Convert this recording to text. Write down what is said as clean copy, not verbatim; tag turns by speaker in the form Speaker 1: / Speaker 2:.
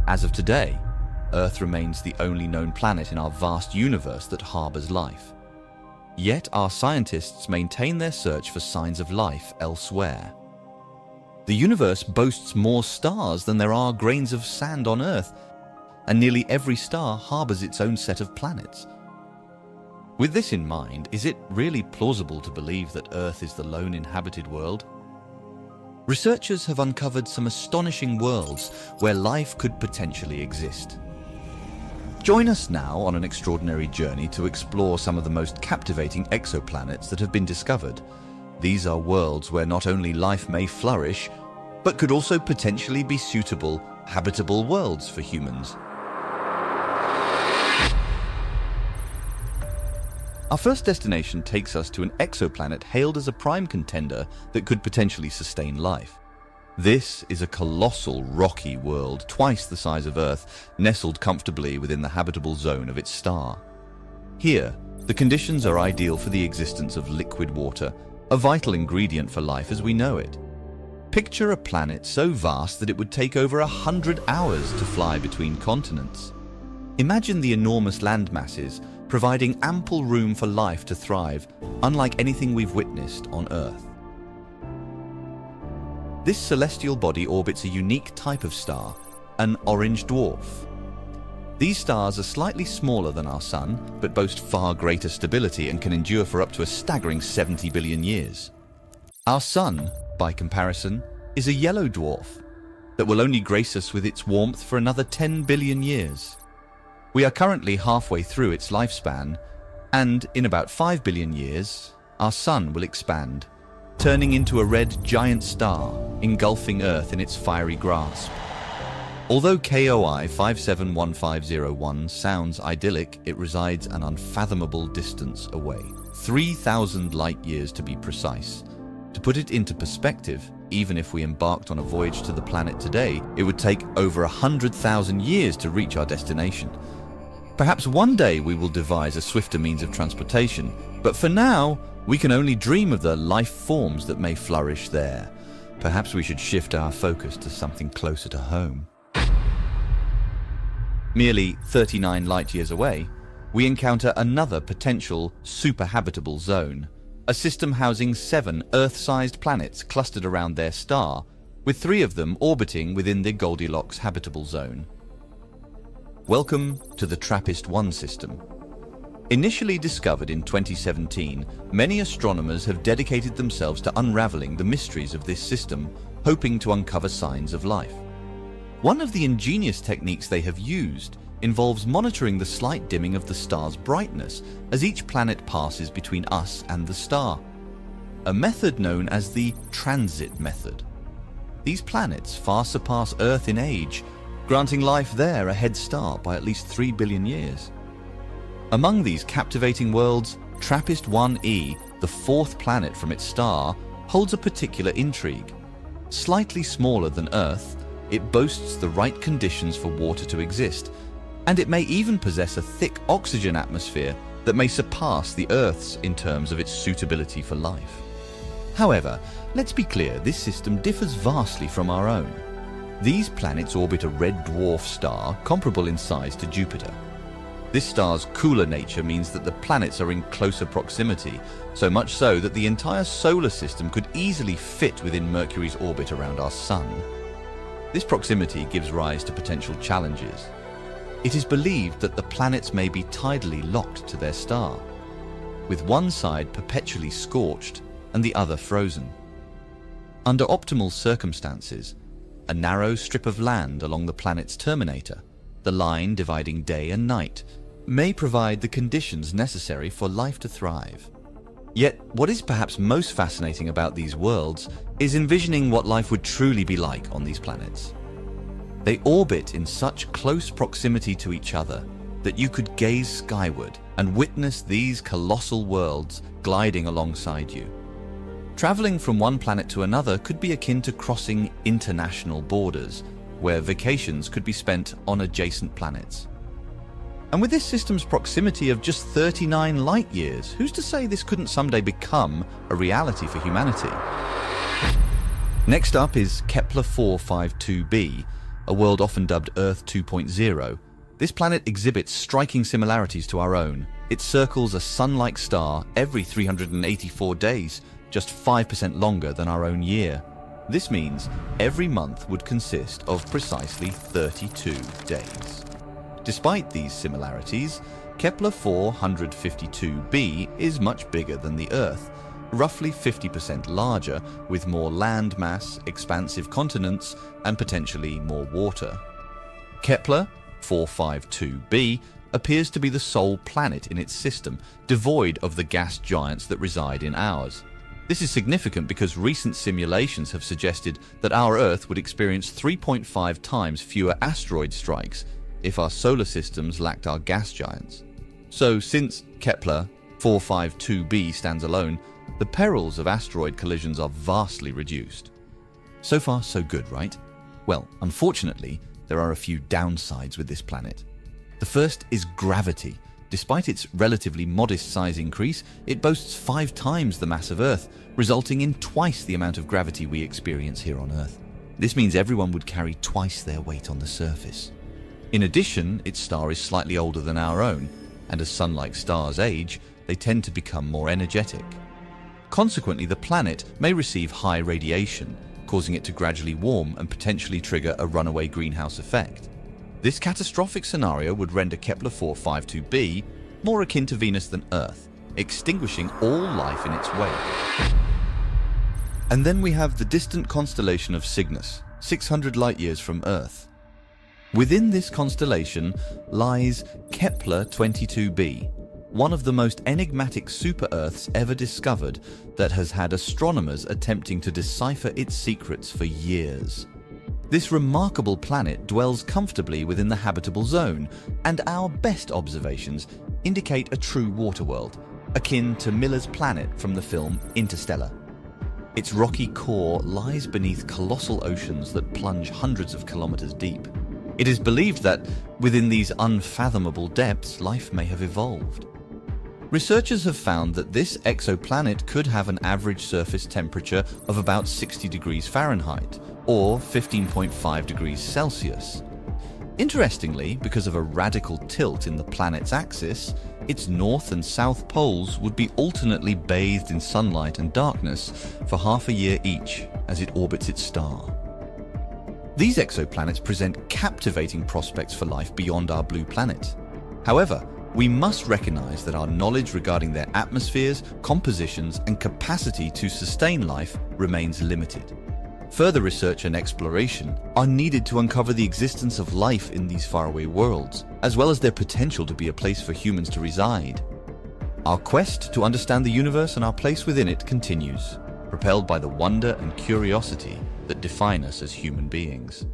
Speaker 1: As of today, Earth remains the only known planet in our vast universe that harbors life. Yet our scientists maintain their search for signs of life elsewhere. The universe boasts more stars than there are grains of sand on Earth, and nearly every star harbors its own set of planets. With this in mind, is it really plausible to believe that Earth is the lone inhabited world? Researchers have uncovered some astonishing worlds where life could potentially exist. Join us now on an extraordinary journey to explore some of the most captivating exoplanets that have been discovered. These are worlds where not only life may flourish, but could also potentially be suitable, habitable worlds for humans. Our first destination takes us to an exoplanet hailed as a prime contender that could potentially sustain life. This is a colossal rocky world, twice the size of Earth, nestled comfortably within the habitable zone of its star. Here, the conditions are ideal for the existence of liquid water, a vital ingredient for life as we know it. Picture a planet so vast that it would take over 100 hours to fly between continents. Imagine the enormous land masses, providing ample room for life to thrive, unlike anything we've witnessed on Earth. This celestial body orbits a unique type of star, an orange dwarf. These stars are slightly smaller than our Sun, but boast far greater stability and can endure for up to a staggering 70 billion years. Our Sun, by comparison, is a yellow dwarf that will only grace us with its warmth for another 10 billion years. We are currently halfway through its lifespan, and in about 5 billion years, our Sun will expand, turning into a red giant star, engulfing Earth in its fiery grasp. Although KOI 571501 sounds idyllic, it resides an unfathomable distance away, 3,000 light-years to be precise. To put it into perspective, even if we embarked on a voyage to the planet today, it would take over 100,000 years to reach our destination. Perhaps one day we will devise a swifter means of transportation, but for now, we can only dream of the life forms that may flourish there. Perhaps we should shift our focus to something closer to home. Merely 39 light-years away, we encounter another potential super-habitable zone, a system housing 7 Earth-sized planets clustered around their star, with 3 of them orbiting within the Goldilocks habitable zone. Welcome to the TRAPPIST-1 system. Initially discovered in 2017, many astronomers have dedicated themselves to unraveling the mysteries of this system, hoping to uncover signs of life. One of the ingenious techniques they have used involves monitoring the slight dimming of the star's brightness as each planet passes between us and the star, a method known as the transit method. These planets far surpass Earth in age, granting life there a head start by at least 3 billion years. Among these captivating worlds, TRAPPIST-1e, the 4th planet from its star, holds a particular intrigue. Slightly smaller than Earth, it boasts the right conditions for water to exist, and it may even possess a thick oxygen atmosphere that may surpass the Earth's in terms of its suitability for life. However, let's be clear, this system differs vastly from our own. These planets orbit a red dwarf star comparable in size to Jupiter. This star's cooler nature means that the planets are in closer proximity, so much so that the entire solar system could easily fit within Mercury's orbit around our Sun. This proximity gives rise to potential challenges. It is believed that the planets may be tidally locked to their star, with one side perpetually scorched and the other frozen. Under optimal circumstances, a narrow strip of land along the planet's terminator, the line dividing day and night, may provide the conditions necessary for life to thrive. Yet, what is perhaps most fascinating about these worlds is envisioning what life would truly be like on these planets. They orbit in such close proximity to each other that you could gaze skyward and witness these colossal worlds gliding alongside you. Traveling from one planet to another could be akin to crossing international borders, where vacations could be spent on adjacent planets. And with this system's proximity of just 39 light-years, who's to say this couldn't someday become a reality for humanity? Next up is Kepler 452b, a world often dubbed Earth 2.0, this planet exhibits striking similarities to our own. It circles a sun-like star every 384 days, just 5% longer than our own year. This means every month would consist of precisely 32 days. Despite these similarities, Kepler 452b is much bigger than the Earth, roughly 50% larger, with more land mass, expansive continents, and potentially more water. Kepler 452b appears to be the sole planet in its system, devoid of the gas giants that reside in ours. This is significant because recent simulations have suggested that our Earth would experience 3.5 times fewer asteroid strikes if our solar systems lacked our gas giants. So, since Kepler 452b stands alone, the perils of asteroid collisions are vastly reduced. So far, so good, right? Well, unfortunately, there are a few downsides with this planet. The first is gravity. Despite its relatively modest size increase, it boasts 5 times the mass of Earth, resulting in twice the amount of gravity we experience here on Earth. This means everyone would carry twice their weight on the surface. In addition, its star is slightly older than our own, and as sun-like stars age, they tend to become more energetic. Consequently, the planet may receive high radiation, causing it to gradually warm and potentially trigger a runaway greenhouse effect. This catastrophic scenario would render Kepler 452b more akin to Venus than Earth, extinguishing all life in its wake. And then we have the distant constellation of Cygnus, 600 light-years from Earth. Within this constellation lies Kepler 22b, one of the most enigmatic super-Earths ever discovered that has had astronomers attempting to decipher its secrets for years. This remarkable planet dwells comfortably within the habitable zone, and our best observations indicate a true water world, akin to Miller's planet from the film Interstellar. Its rocky core lies beneath colossal oceans that plunge hundreds of kilometers deep. It is believed that within these unfathomable depths, life may have evolved. Researchers have found that this exoplanet could have an average surface temperature of about 60 degrees Fahrenheit, or 15.5 degrees Celsius. Interestingly, because of a radical tilt in the planet's axis, its north and south poles would be alternately bathed in sunlight and darkness for half a year each as it orbits its star. These exoplanets present captivating prospects for life beyond our blue planet. However, we must recognize that our knowledge regarding their atmospheres, compositions, and capacity to sustain life remains limited. Further research and exploration are needed to uncover the existence of life in these faraway worlds, as well as their potential to be a place for humans to reside. Our quest to understand the universe and our place within it continues, propelled by the wonder and curiosity that define us as human beings.